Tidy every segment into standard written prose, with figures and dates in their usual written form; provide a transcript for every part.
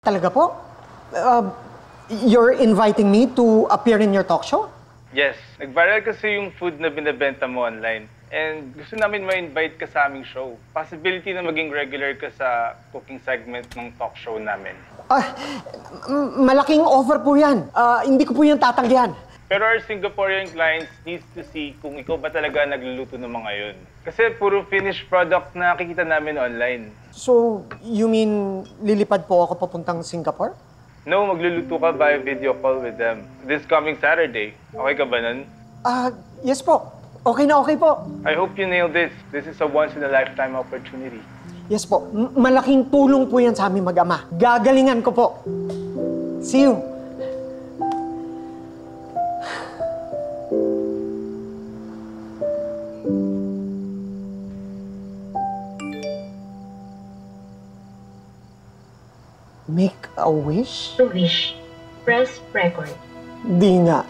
Talaga po? You're inviting me to appear in your talk show? Yes. Nag-viral kasi yung food na binibenta mo online. And gusto namin ma-invite ka sa aming show. Possibility na maging regular ka sa cooking segment ng talk show namin. Malaking offer po yan. Hindi ko po yan tatanggihan. Pero our Singaporean clients needs to see kung ikaw ba talaga nagluluto ng mga yun. Kasi puro finished product na nakikita namin online. So, you mean lilipad po ako papuntang Singapore? No, magluluto ka via video call with them. This coming Saturday. Okay ka ba nun? Yes po. Okay na okay po. I hope you nail this. This is a once-in-a-lifetime opportunity. Yes po. Malaking tulong po yan sa aming mag-ama. Gagalingan ko po. See you. Make a wish? To wish, press record. Di nga.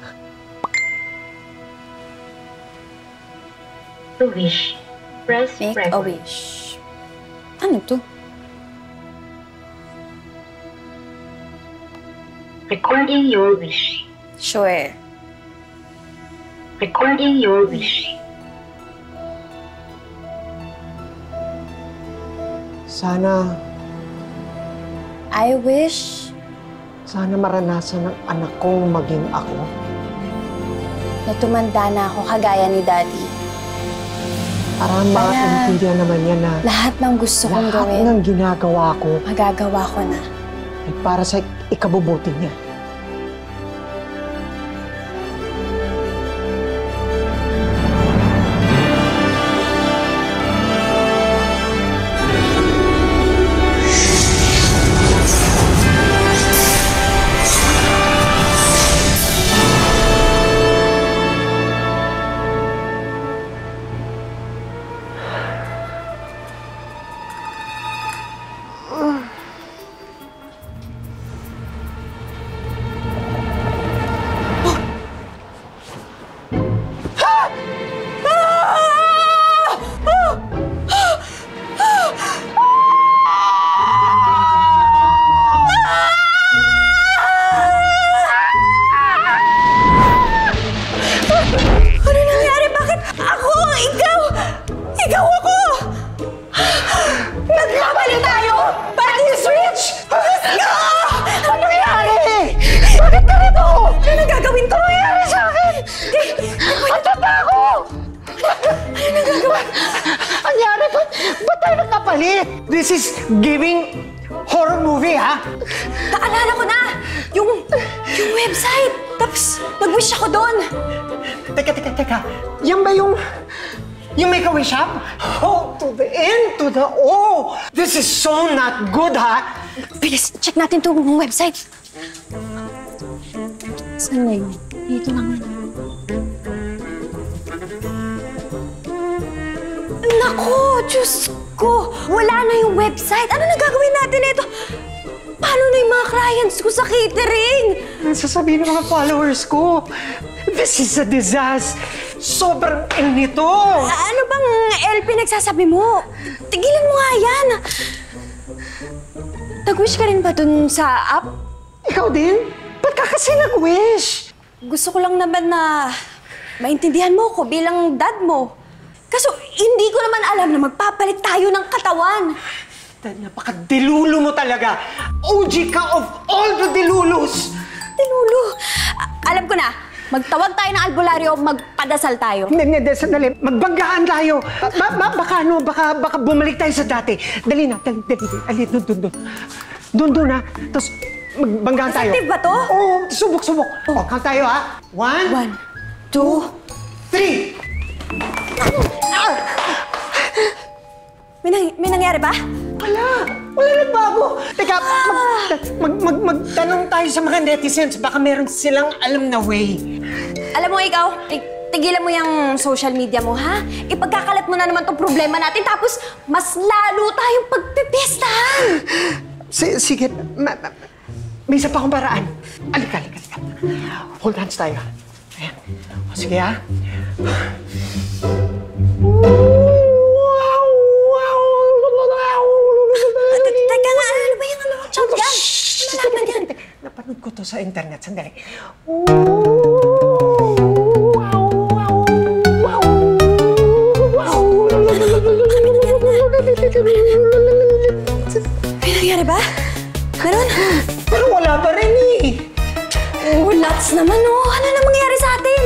To wish, press Make record. a wish. Ano to? Recording your wish. Sure. Recording your wish. I wish Sana maranasan ng anak kong maging ako. na tumanda na ako kagaya ni Daddy. Para maintindihan naman niya na Lahat ng gusto kong lahat gawin, ng ginagawa ko magagawa ko na. ay para sa ikabubuti niya. Ano nangyari? Bakit ako? Ikaw? Ikaw ako! Nagkamali tayo! Bad switch! Ano? Ano nangyari? Bakit ka rito? Ano gagawin ko? Ano nangyari sa akin? Ang tata ko! Ano nagagawa? Anyari, ba't tayo nagkapalit? This is giving horror movie, ha? Naalala ko na! Yung website! Tapos, nag-wish ako doon! Teka. Yan ba yung make-a-wish shop? Oh, to the N, to the O. This is so not good, ha? Bilis, check natin itong website. Saan na yun? Dito lang yun. Naku! Diyos ko! Wala na yung website. Ano na gagawin natin ito? Paano na yung mga clients ko sa catering? Sasabihin ng mga followers ko, this is a disaster. Sobrang L nito. Ano bang LP nagsasabi mo? Tigilan mo nga yan. Nag-wish ka rin ba dun sa app? Ikaw din? Ba't ka kasi nag-wish? Gusto ko lang naman na maintindihan mo ko bilang dad mo. Kaso hindi ko naman alam na magpapalit tayo ng katawan. Napaka-dilulo mo talaga. OG ka of all the dilulus. Dilulo. Alam ko na. Magtawag tayo ng albularyo, magpadasal tayo. Hindi, sandali. Magbanggaan tayo. Baka bumalik tayo sa dati. Dali na, dali. Doon, ha. Tapos, magbanggaan tayo. Effective ba to? Oo, subok. Oh, count tayo, ha. 1, 2, 3. May nangyari ba? Wala nagbago. Teka, magtanong tayo sa mga netizens. Baka meron silang alam na way. Alam mo ikaw, tigilan mo yung social media mo, ha? Ipagkakalat mo na naman tong problema natin, tapos mas lalo tayong pagpipistahan. Sige, may isa pa akong paraan. Alika. Hold hands tayo. Ayan. O, sige, ha? Teka nga, ano ba yung chant yan? to sa internet. Sandali. May nangyari ba? Meron? Pero wala pa rin eh. Oh, lots naman oh. Ano na mangyayari sa atin?